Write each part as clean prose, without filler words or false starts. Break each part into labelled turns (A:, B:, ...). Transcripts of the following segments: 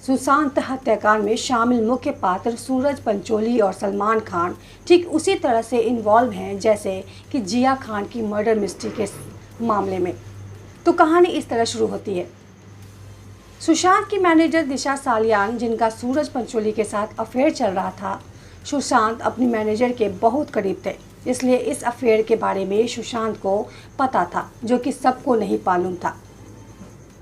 A: सुशांत हत्याकांड में शामिल मुख्य पात्र सूरज पंचोली और सलमान खान ठीक उसी तरह से इन्वॉल्व हैं जैसे कि जिया खान की मर्डर मिस्ट्री के मामले में। तो कहानी इस तरह शुरू होती है। सुशांत की मैनेजर दिशा सालियान, जिनका सूरज पंचोली के साथ अफेयर चल रहा था, सुशांत अपनी मैनेजर के बहुत करीब थे, इसलिए इस अफेयर के बारे में सुशांत को पता था, जो कि सबको नहीं मालूम था।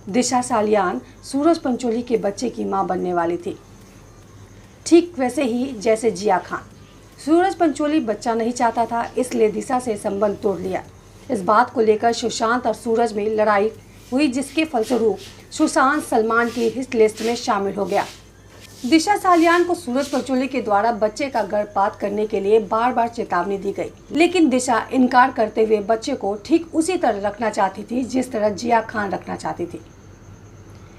A: दिशा सालियान सूरज पंचोली के बच्चे की मां बनने वाली थी, ठीक वैसे ही जैसे जिया खान। सूरज पंचोली बच्चा नहीं चाहता था, इसलिए दिशा से संबंध तोड़ लिया। इस बात को लेकर सुशांत और सूरज में लड़ाई हुई, जिसके फलस्वरूप सुशांत सलमान की हिट लिस्ट में शामिल हो गया। दिशा सालियान को सूरज पंचोली के द्वारा बच्चे का गर्भपात करने के लिए बार बार चेतावनी दी गई, लेकिन दिशा इनकार करते हुए बच्चे को ठीक उसी तरह रखना चाहती थी जिस तरह जिया खान रखना चाहती थी।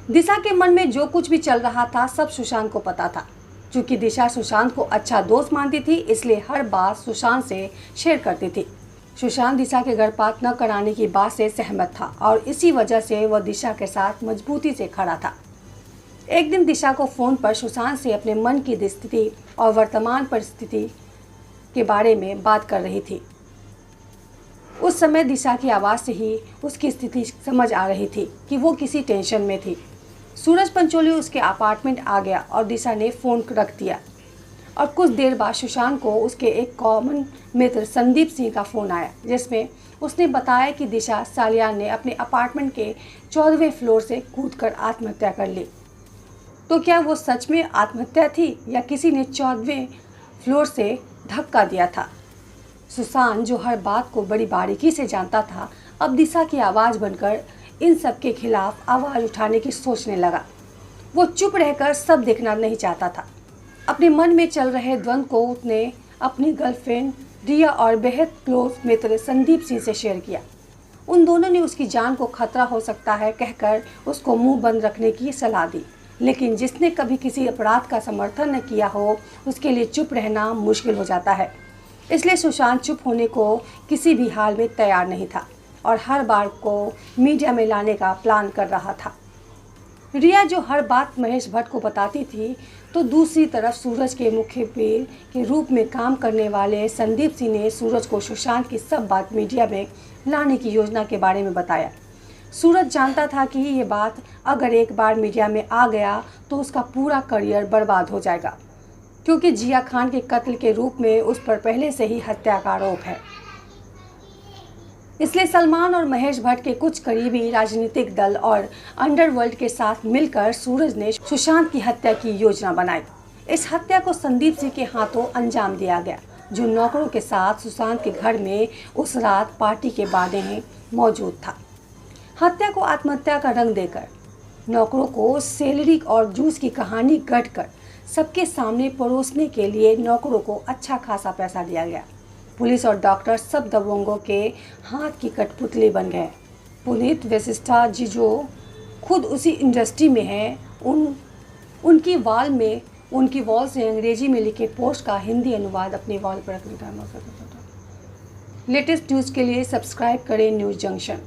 A: दिशा के मन में जो कुछ भी चल रहा था सब सुशांत को पता था। चूंकि दिशा सुशांत को अच्छा दोस्त मानती थी, इसलिए हर बात सुशांत से शेयर करती थी। सुशांत दिशा के गर्भपात न कराने की बात से सहमत था और इसी वजह से वह दिशा के साथ मजबूती से खड़ा था। एक दिन दिशा को फ़ोन पर सुशांत से अपने मन की स्थिति और वर्तमान परिस्थिति के बारे में बात कर रही थी। उस समय दिशा की आवाज़ से ही उसकी स्थिति समझ आ रही थी कि वो किसी टेंशन में थी। सूरज पंचोली उसके अपार्टमेंट आ गया और दिशा ने फ़ोन रख दिया और कुछ देर बाद सुशांत को उसके एक कॉमन मित्र संदीप सिंह का फ़ोन आया, जिसमें उसने बताया कि दिशा सालियान ने अपने अपार्टमेंट के 14वें फ्लोर से कूदकर आत्महत्या कर ली। तो क्या वो सच में आत्महत्या थी या किसी ने 14वें फ्लोर से धक्का दिया था? सुशांत, जो हर बात को बड़ी बारीकी से जानता था, अब दिशा की आवाज़ बनकर इन सब के खिलाफ आवाज़ उठाने की सोचने लगा। वो चुप रहकर सब देखना नहीं चाहता था। अपने मन में चल रहे द्वंद्व को उसने अपनी गर्लफ्रेंड रिया और बेहद क्लोज मित्र संदीप सिंह से शेयर किया। उन दोनों ने उसकी जान को खतरा हो सकता है कहकर उसको मुंह बंद रखने की सलाह दी, लेकिन जिसने कभी किसी अपराध का समर्थन न किया हो उसके लिए चुप रहना मुश्किल हो जाता है। इसलिए सुशांत चुप होने को किसी भी हाल में तैयार नहीं था और हर बार को मीडिया में लाने का प्लान कर रहा था। रिया जो हर बात महेश भट्ट को बताती थी, तो दूसरी तरफ सूरज के मुखबिर के रूप में काम करने वाले संदीप सिंह ने सूरज को सुशांत की सब बात मीडिया में लाने की योजना के बारे में बताया। सूरज जानता था कि ये बात अगर एक बार मीडिया में आ गया तो उसका पूरा करियर बर्बाद हो जाएगा, क्योंकि जिया खान के कत्ल के रूप में उस पर पहले से ही हत्या का आरोप है। इसलिए सलमान और महेश भट्ट के कुछ करीबी राजनीतिक दल और अंडरवर्ल्ड के साथ मिलकर सूरज ने सुशांत की हत्या की योजना बनाई। इस हत्या को संदीप सिंह के हाथों अंजाम दिया गया, जो नौकरों के साथ सुशांत के घर में उस रात पार्टी के बारे में मौजूद था। हत्या को आत्महत्या का रंग देकर, नौकरों को सैलरी और जूस की कहानी गढ़कर सबके सामने परोसने के लिए नौकरों को अच्छा खासा पैसा दिया गया। पुलिस और डॉक्टर सब दबंगों के हाथ की कठपुतली बन गए। पुनीत वशिष्ठा जी जो खुद उसी इंडस्ट्री में हैं, उनकी वॉल से अंग्रेजी में लिखे पोस्ट का हिंदी अनुवाद अपने वॉल पर रखने का मौका देता था। लेटेस्ट न्यूज़ के लिए सब्सक्राइब करें न्यूज़ जंक्शन।